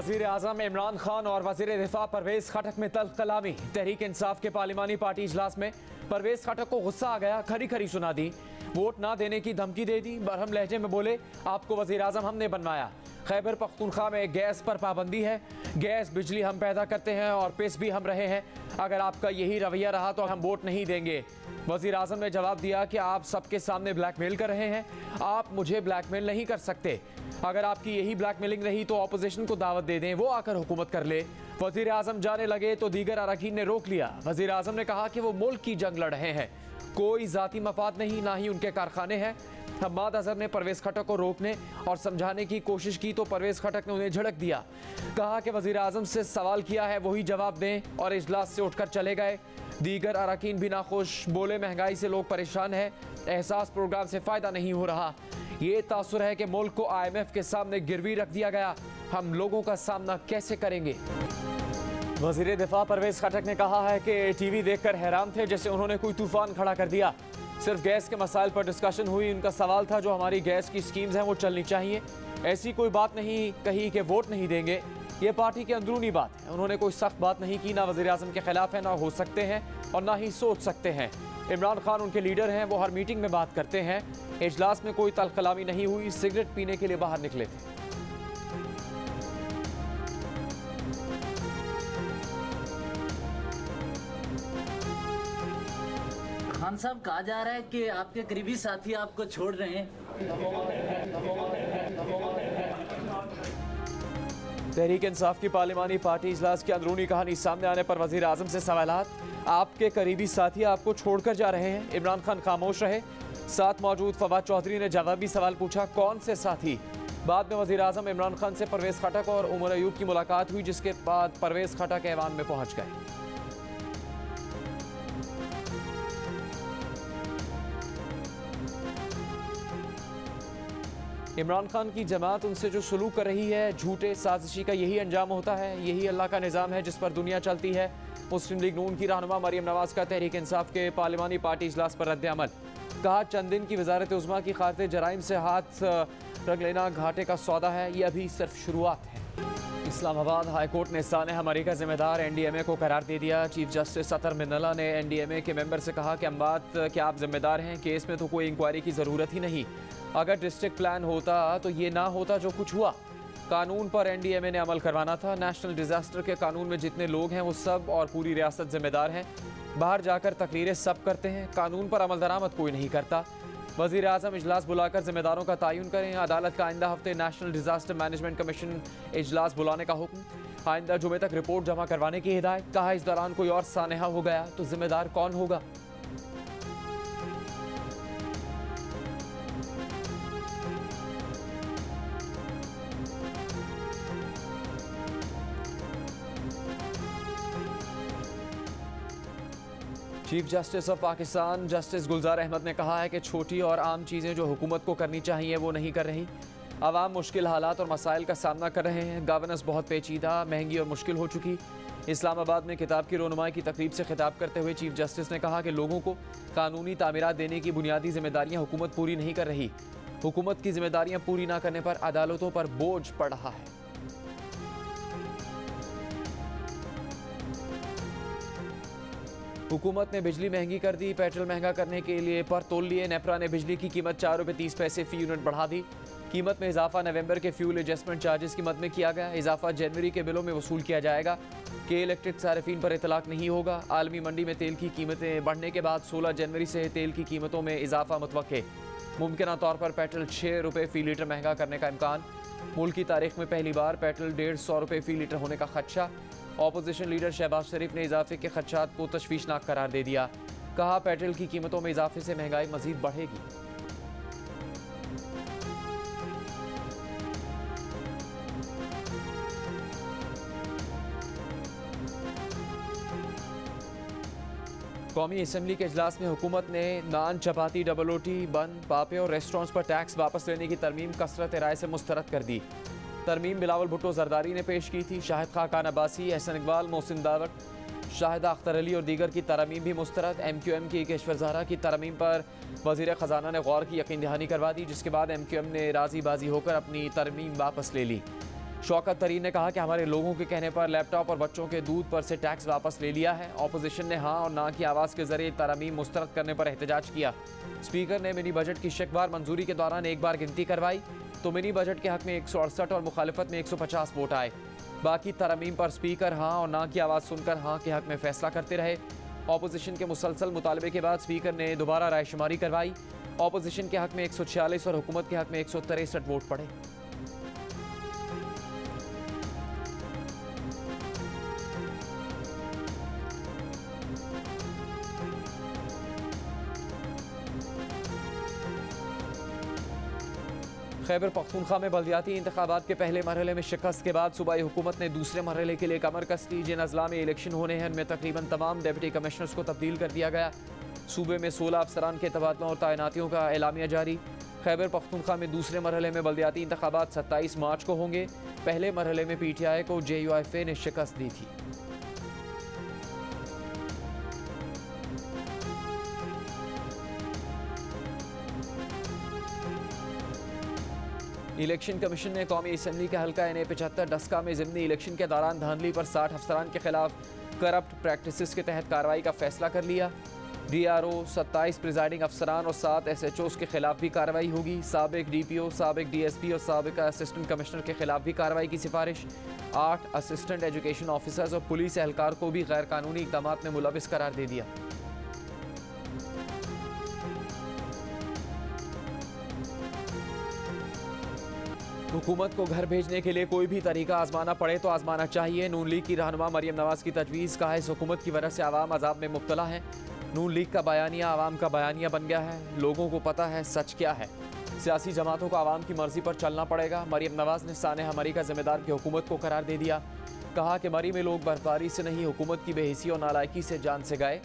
वज़ीर आज़म इमरान खान और वज़ीर दिफा परवेज़ खटक में तल्ख़ कलामी। तहरीक इंसाफ के पार्लिमानी पार्टी इजलास में परवेज़ खटक को गुस्सा आ गया, खरी खरी सुना दी, वोट ना देने की धमकी दे दी। बरहम लहजे में बोले, आपको वज़ीर आज़म हमने बनवाया। खैबर पख्तूनख्वा में गैस पर पाबंदी है, गैस बिजली हम पैदा करते हैं और पिस भी हम रहे हैं। अगर आपका यही रवैया रहा तो हम वोट नहीं देंगे। वज़ीर आज़म ने जवाब दिया कि आप सबके सामने ब्लैकमेल कर रहे हैं, आप मुझे ब्लैकमेल नहीं कर सकते। अगर आपकी यही ब्लैकमेलिंग रही तो ऑपोजिशन को दावत दे दें, वो आकर हुकूमत कर ले। वज़ीर आज़म जाने लगे तो दीगर अरकान ने रोक लिया। वज़ीर आज़म ने कहा कि वो मुल्क की जंग लड़ रहे हैं, कोई ज़ाती मफाद नहीं, ना ही उनके कारखाने हैं। हम्माद अजहर ने परवेज़ खटक को रोकने और समझाने की कोशिश की तो परवेज़ खटक ने उन्हें झड़क दिया। कहा कि वज़ीर आज़म से सवाल किया है वही जवाब दें और इजलास से उठकर चले गए। दीगर अरकान भी नाखुश, बोले महंगाई से लोग परेशान हैं, एहसास प्रोग्राम से फ़ायदा नहीं हो रहा। ये तासुर है कि मुल्क को IMF के सामने गिरवी रख दिया गया, हम लोगों का सामना कैसे करेंगे। वज़ीर दिफा परवेज़ खटक ने कहा है कि टीवी देखकर हैरान थे, जैसे उन्होंने कोई तूफान खड़ा कर दिया। सिर्फ गैस के मसाइल पर डिस्कशन हुई, उनका सवाल था जो हमारी गैस की स्कीम्स हैं वो चलनी चाहिए। ऐसी कोई बात नहीं कही कि वोट नहीं देंगे, ये पार्टी की अंदरूनी बात है। उन्होंने कोई सख्त बात नहीं की, ना वज़ीर आज़म के खिलाफ है, ना हो सकते हैं और ना ही सोच सकते हैं। इमरान खान उनके लीडर हैं, वो हर मीटिंग में बात करते हैं। इजलास में कोई तल्ख़ कलामी नहीं हुई, सिगरेट पीने के लिए बाहर निकले थे। खान साहब, कहा जा रहा है कि आपके करीबी साथी आपको छोड़ रहे हैं। तहरीक इंसाफ की पार्लिमानी पार्टी इजलास की अंदरूनी कहानी सामने आने पर वज़ीर आज़म से सवालात। आपके करीबी साथी आपको छोड़कर जा रहे हैं। इमरान खान खामोश रहे। साथ मौजूद फवाद चौधरी ने जवाबी सवाल पूछा, कौन से साथी। बाद में वज़ीर आज़म इमरान खान से परवेज़ खटक और उमर अयूब की मुलाकात हुई, जिसके बाद परवेज़ खटक ऐवान में पहुंच गए। इमरान खान की जमात उनसे जो सलूक कर रही है, झूठे साजिशी का यही अंजाम होता है। यही अल्लाह का निज़ाम है जिस पर दुनिया चलती है। मुस्लिम लीग नून की रहनुमा मरियम नवाज का तहरीक इंसाफ के पार्लिमानी पार्टी इजलास पर रद्द अमल। कहा, चंद दिन की वजारत उज़्मा की खातिर जराइम से हाथ रख लेना घाटे का सौदा है, ये अभी सिर्फ शुरुआत है। इस्लामाबाद हाई कोर्ट ने सानेह मरी का जिम्मेदार NDMA को करार दे दिया। चीफ जस्टिस अतर मिन्नल्ला ने NDMA के मेंबर से कहा कि क्या आप जिम्मेदार हैं, केस में तो कोई इंक्वायरी की ज़रूरत ही नहीं। अगर डिस्ट्रिक्ट प्लान होता तो ये ना होता जो कुछ हुआ। कानून पर NDMA ने अमल करवाना था। नेशनल डिजास्टर के कानून में जितने लोग हैं वो सब और पूरी रियासत जिम्मेदार हैं। बाहर जाकर तकरीरें सब करते हैं, कानून पर अमल दरामद कोई नहीं करता। वज़ीर आज़म इजलास बुलाकर जिम्मेदारों का तयन करें। अदालत का आइंदा हफ्ते नेशनल डिजास्टर मैनेजमेंट कमीशन इजलास बुलाने का हुक्म। आइंदा जुमे तक रिपोर्ट जमा करवाने की हिदायत। कहा, इस दौरान कोई और सानेहा हो गया तो जिम्मेदार कौन होगा। Chief justice of Pakistan justice Gulzar Ahmed ने कहा है कि छोटी और आम चीज़ें जो हुकूमत को करनी चाहिए वो नहीं कर रही। आवाम मुश्किल हालात और मसाइल का सामना कर रहे हैं। गवर्नेंस बहुत पेचीदा, महंगी और मुश्किल हो चुकी। इस्लामाबाद में किताब की रोनुमाई की तकरीब से खिताब करते हुए चीफ जस्टिस ने कहा कि लोगों को कानूनी तामीरात देने की बुनियादी जिम्मेदारियाँ हुकूमत पूरी नहीं कर रही। हुकूमत की जिम्मेदारियाँ पूरी ना करने पर अदालतों पर बोझ पड़ रहा है। हुकूमत ने बिजली महंगी कर दी। पेट्रोल महंगा करने के लिए पर तोल लिए। नेपरा ने बिजली की कीमत 4 रुपये 30 पैसे फी यूनिट बढ़ा दी। कीमत में इजाफा नवंबर के फ्यूल एडजस्टमेंट चार्जेस की मद में किया गया। इजाफा जनवरी के बिलों में वसूल किया जाएगा। के इलेक्ट्रिक सार्फिन पर इतलाक नहीं होगा। आलमी मंडी में तेल की कीमतें बढ़ने के बाद 16 जनवरी से तेल की कीमतों में इजाफा मुतवक्के। मुमकिन तौर पर पेट्रोल 6 रुपये फ़ी लीटर महंगा करने का इम्कान। मुल्क की तारीख में पहली बार पेट्रोल 150 रुपये फ़ी लीटर होने का खदशा। ऑपोजिशन लीडर शहबाज शरीफ ने इजाफे के खदशात को तशवीशनाक करार दे दिया। कहा, पेट्रोल की कीमतों में इजाफे से महंगाई मजीद बढ़ेगी। कौमी असम्बली के इजलास में हुकूमत ने नान, चपाती, डबल रोटी, बन, पापे और रेस्टोरेंट्स पर टैक्स वापस लेने की तरमीम कसरत राय से मुस्तरद कर दी। तरमीम बिलावल भुट्टो जरदारी ने पेश की थी। शाहिद खान अब्बासी, एहसन इकबाल, मोहसिन दावट, शाहिदा अख्तर अली और दीगर की तरमीम भी मुस्तरद। MQM की केशवर ज़हरा की तरमीम पर वज़ीर ख़जाना ने गौर की यकीन दहानी करवा दी, जिसके बाद MQM ने राजी बाजी होकर अपनी तरमीम वापस ले ली। शौकत तरीन ने कहा कि हमारे लोगों के कहने पर लैपटॉप और बच्चों के दूध पर से टैक्स वापस ले लिया है। ऑपोजिशन ने हाँ और ना की आवाज़ के जरिए तरमीम मुस्तरद करने पर एहतजाज किया। स्पीकर ने मिनी बजट की शकवार मंजूरी के दौरान एक बार गिनती करवाई तो मिनी बजट के हक में 168 और मुखालिफत में 150 वोट आए। बाकी तरमीम पर स्पीकर हाँ और ना की आवाज़ सुनकर हाँ के हक में फैसला करते रहे। ऑपोजिशन के मुसलसल मुतालबे के बाद स्पीकर ने दोबारा रायशुमारी करवाई। ऑपोजिशन के हक में 146 और हुकूमत के हक में 163 वोट पड़े। खैबर पख्तूनख्वा में बल्दियाती इंतखाबात के पहले मरहले में शिकस्त के बाद सूबाई हुकूमत ने दूसरे मरहले के लिए कमर कस ली। जिन अजला में इलेक्शन होने हैं उनमें तकरीबन तमाम डिप्टी कमिश्नर्स को तब्दील कर दिया गया। सूबे में 16 अफसरान के तबादलों और तैनातियों का एलामिया जारी। खैबर पख्तूनख्वा में दूसरे मरहले में बल्दियाती इंतखाबात 27 मार्च को होंगे। पहले मरहले में PTI को JUIFA ने शिकस्त दी थी। इलेक्शन कमीशन ने कौमी असम्बली के हल्का NA-75 डस्का में ज़िमनी इलेक्शन के दौरान धांधली पर 60 अफसरान के खिलाफ करप्ट प्रैक्टिसेस के तहत कार्रवाई का फैसला कर लिया। DRO, 27 प्रिजाइडिंग अफसरान और 7 SHOs के खिलाफ भी कार्रवाई होगी। साबिक DPO, साबिक DSP और साबिक असिस्टेंट कमिश्नर के खिलाफ भी कार्रवाई की सिफारिश। 8 असिस्टेंट एजुकेशन ऑफिसर्स और पुलिस एहलकार को भी गैर कानूनी इक़दाम में मुलविस करार दे दिया। हुकूमत को घर भेजने के लिए कोई भी तरीका आजमाना पड़े तो आजमाना चाहिए। नून लीग की रहनुमा मरियम नवाज़ की तजवीज़। कहा इस हुकूमत की वजह से आवाम अजाब में मुब्तला है। नून लीग का बयानिया आवाम का बयानिया बन गया है। लोगों को पता है सच क्या है। सियासी जमातों को आवाम की मर्जी पर चलना पड़ेगा। मरियम नवाज़ ने सानेहा मरी का जिम्मेदार की हुकूमत को करार दे दिया। कहा कि मरी में लोग बर्फबारी से नहीं हुकूमत की बेहिसी और नालायकी से जान से गए।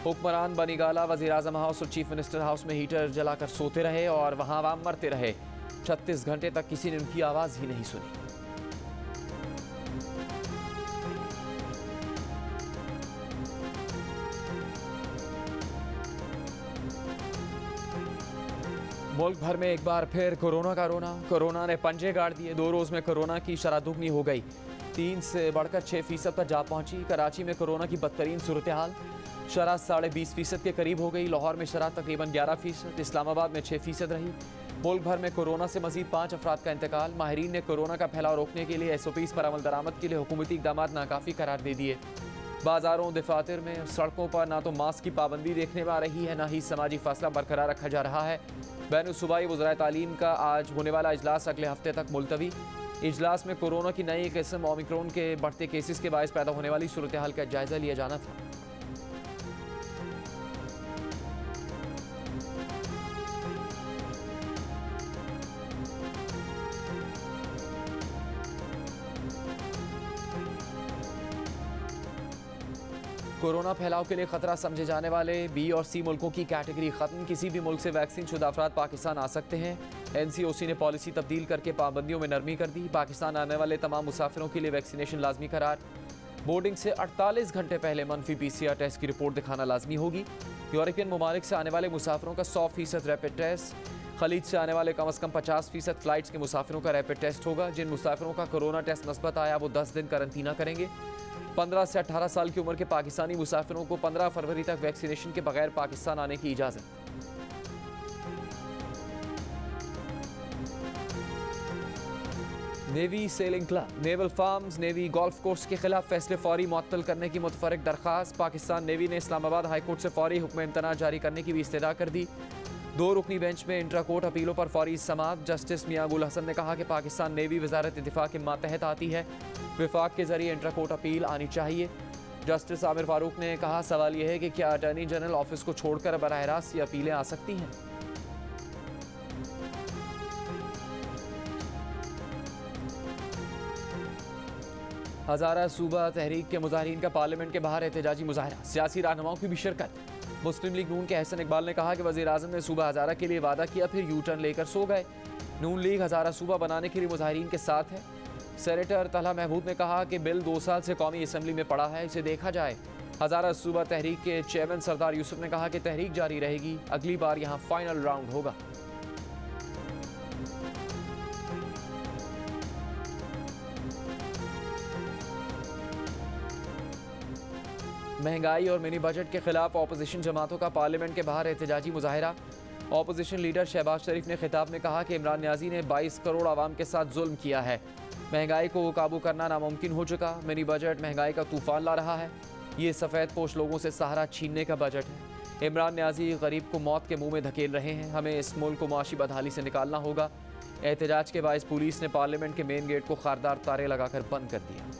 हुक्मरान बनीगाला वज़ीर आज़म हाउस और चीफ मिनिस्टर हाउस में हीटर जलाकर सोते रहे और वहाँ आवाम मरते रहे। 36 घंटे तक किसी ने उनकी आवाज़ ही नहीं सुनी। मुल्क भर में एक बार फिर कोरोना का रोना। कोरोना ने पंजे गाड़ दिए। 2 रोज़ में कोरोना की शरह दुगनी हो गई। 3 से बढ़कर 6% पर जा पहुंची। कराची में कोरोना की बदतरीन सूरत हाल। शरह 20.5% के करीब हो गई। लाहौर में शरह तकरीबन 11%। इस्लामाबाद में 6% रही। मुल्क भर में कोरोना से मजीद 5 अफराद का इंतकाल। माहिरीन ने कोरोना का फैलाव रोकने के लिए SOPs पर अमल दरामद के लिए हुकूमती इक़दाम नाकाफ़ी करार दे दिए। बाजारों, दफातर में और सड़कों पर ना तो मास्क की पाबंदी देखने में आ रही है, ना ही समाजी फासला बरकरार रखा जा रहा है। बैनुल सूबाई वज़राए तालीम का आज होने वाला इजलास अगले हफ्ते तक मुलतवी। इजलास में कोरोना की नई किस्म ओमिक्रॉन के बढ़ते केसेस के बायस पैदा होने वाली सूरत हाल का जायजा लिया जाना था। कोरोना फैलाव के लिए खतरा समझे जाने वाले B और C मुल्कों की कैटेगरी खत्म। किसी भी मुल्क से वैक्सीन शुदा अफराद पाकिस्तान आ सकते हैं। NCOC ने पॉलिसी तब्दील करके पाबंदियों में नरमी कर दी। पाकिस्तान आने वाले तमाम मुसाफिरों के लिए वैक्सीनेशन लाजमी करार। बोर्डिंग से 48 घंटे पहले मनफी PCR टेस्ट की रिपोर्ट दिखाना लाजमी होगी। यूरोपियन ममालिक से आने वाले मुसाफिरों का 100% रैपिड टेस्ट। खलीज से आने वाले कम अज़ कम 50% फ़्लाइट्स के मुसाफिरों का रैपिड टेस्ट होगा। जिन मुसाफिरों का कोरोना टेस्ट मस्बत आया वो 10 दिन करंतना करेंगे। 15 से 18 साल की उम्र के पाकिस्तानी मुसाफिरों को 15 फरवरी तक वैक्सीनेशन के बगैर पाकिस्तान आने की इजाज़त। Navy sailing club, naval farms, navy golf course के खिलाफ फैसले फौरी मुअत्तल करने की मुतफरक दरख्वास्त। पाकिस्तान नेवी ने इस्लामाबाद हाई कोर्ट से फौरी हुक्म इम्तना जारी करने की भी इस्तदा कर दी। 2 रुकनी बेंच में इंट्रा कोर्ट अपीलों पर फौरी समाअत। जस्टिस मियां गुल हसन ने कहा कि पाकिस्तान नेवी वजारत दिफा के मातहत आती है। विफाक के जरिए इंट्रा कोर्ट अपील आनी चाहिए। जस्टिस आमिर फारूक ने कहा सवाल यह है कि क्या अटॉर्नी जनरल ऑफिस को छोड़कर बराह रास्त ये अपीलें आ सकती हैं। हज़ारा सूबा तहरीक के मुजाहिरीन का पार्लियामेंट के बाहर एहतजाजी मुजाहरा। सियासी रहनुमाओं की भी शिरकत। मुस्लिम लीग नून के अहसन इकबाल ने कहा कि वज़ीर आज़म ने सूबा हज़ारा के लिए वादा किया, फिर यू टर्न लेकर सो गए। नून लीग हज़ारा सूबा बनाने के लिए मुजाहिरीन के साथ है। सेनेटर तलहा महमूद ने कहा कि बिल 2 साल से कौमी असम्बली में पड़ा है, इसे देखा जाए। हज़ारा सूबा तहरीक के चेयरमैन सरदार यूसुफ ने कहा कि तहरीक जारी रहेगी, अगली बार यहाँ फाइनल राउंड होगा। महंगाई और मिनी बजट के खिलाफ अपोजिशन जमातों का पार्लियामेंट के बाहर एहतजाजी मुजाहिरा। अपोजिशन लीडर शहबाज शरीफ ने खिताब में कहा कि इमरान न्याजी ने 22 करोड़ आवाम के साथ जुल्म किया है। महंगाई को काबू करना नामुमकिन हो चुका। मिनी बजट महंगाई का तूफान ला रहा है। ये सफ़ेद पोश लोगों से सहारा छीनने का बजट है। इमरान न्याजी गरीब को मौत के मुंह में धकेल रहे हैं। हमें इस मुल्क को मुआशी बदहाली से निकालना होगा। एहतजाज के बायस पुलिस ने पार्लियामेंट के मेन गेट को खारदार तारे लगाकर बंद कर दिया।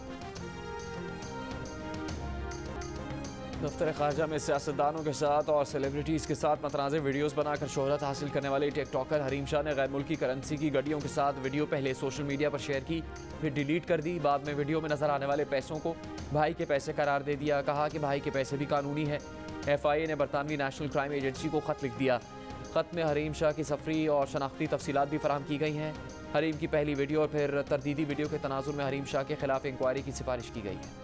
दफ्तर खारजा में सियासतदानों के साथ और सेलिब्रिटीज़ के साथ मतनाज़ वीडियोज़ बनाकर शोहरत हासिल करने वाले टिकटॉकर हरीम शाह ने गैर मुल्की करेंसी की गड्डियों के साथ वीडियो पहले सोशल मीडिया पर शेयर की, फिर डिलीट कर दी। बाद में वीडियो में नजर आने वाले पैसों को भाई के पैसे करार दे दिया। कहा कि भाई के पैसे भी कानूनी है। FIA ने बरतानवी नेशनल क्राइम एजेंसी को खत लिख दिया। खत में हरीम शाह की सफरी और शनाख्ती तफसीलात भी फराहम की गई हैं। हरीम की पहली वीडियो और फिर तरदीदी वीडियो के तनाजुर में हरीम शाह के खिलाफ इंक्वायरी की सिफारिश की गई है।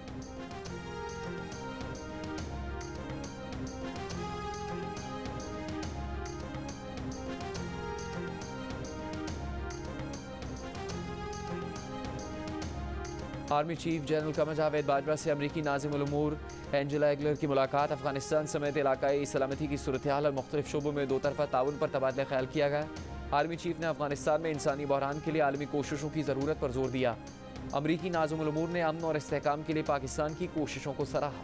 Army chief general Qamar Javed Bajwa से अमरीकी नाज़िमुल उमूर एंजेला एगलर की मुलाकात। अफगानिस्तान समेत इलाकाई सलामती की सूरत हाल और मुख्तलिफ शोबों में दो तरफा ताउन पर तबादला ख्याल किया गया। आर्मी चीफ ने अफगानिस्तान में इंसानी बहरान के लिए आलमी कोशिशों की ज़रूरत पर जोर दिया। अमरीकी नाज़िमुल उमूर ने अमन और इस्तेहकाम के लिए पाकिस्तान की कोशिशों को सराहा।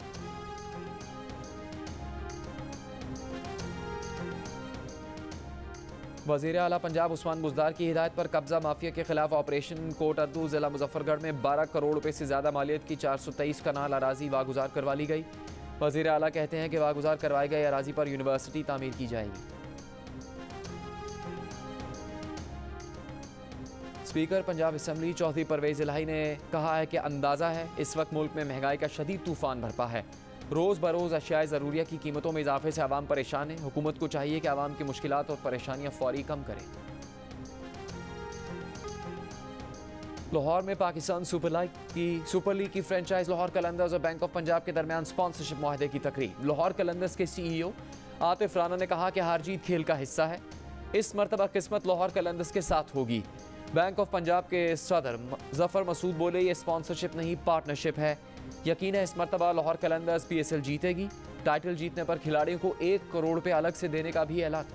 वज़ीर आला पंजाब उस्मान बुज़दार की हिदायत पर कब्जा माफिया के खिलाफ ऑपरेशन कोट अद्दू ज़िला मुजफ्फरगढ़ में 12 करोड़ रुपए से ज़्यादा मालियत की 423 कनाल अराजी वागुजार करवा ली गई। वज़ीर आला कहते हैं कि वागुजार करवाए गए अराजी पर यूनिवर्सिटी तामीर की जाएगी। स्पीकर पंजाब असम्बली चौधरी परवेज़ इलाही ने कहा है कि अंदाज़ा है इस वक्त मुल्क में महंगाई का शदीद तूफान बरपा है। रोज़ बरोज़ अशियाए ज़रूरिया की कीमतों में इजाफे से आवाम परेशान है। हुकूमत को चाहिए कि आवाम की मुश्किलात और परेशानियां फौरी कम करे। लाहौर में पाकिस्तान सुपर लीग की फ्रेंचाइज लाहौर कलंदर्स और बैंक ऑफ पंजाब के दरमियान स्पॉन्सरशिप मुआहदे की तकरीब। लाहौर कलंदर्स के CEO आतिफ राना ने कहा कि हार जीत खेल का हिस्सा है। इस मरतबा किस्मत लाहौर कलंदर्स के साथ होगी। बैंक ऑफ पंजाब के सदर जफर मसूद बोले ये स्पॉन्सरशिप नहीं पार्टनरशिप है। यकीन है इस मरतबा लाहौर कलंदर्स PSL जीतेगी। टाइटल जीतने पर खिलाड़ियों को 1 करोड़ रुपए अलग से देने का भी ऐलान।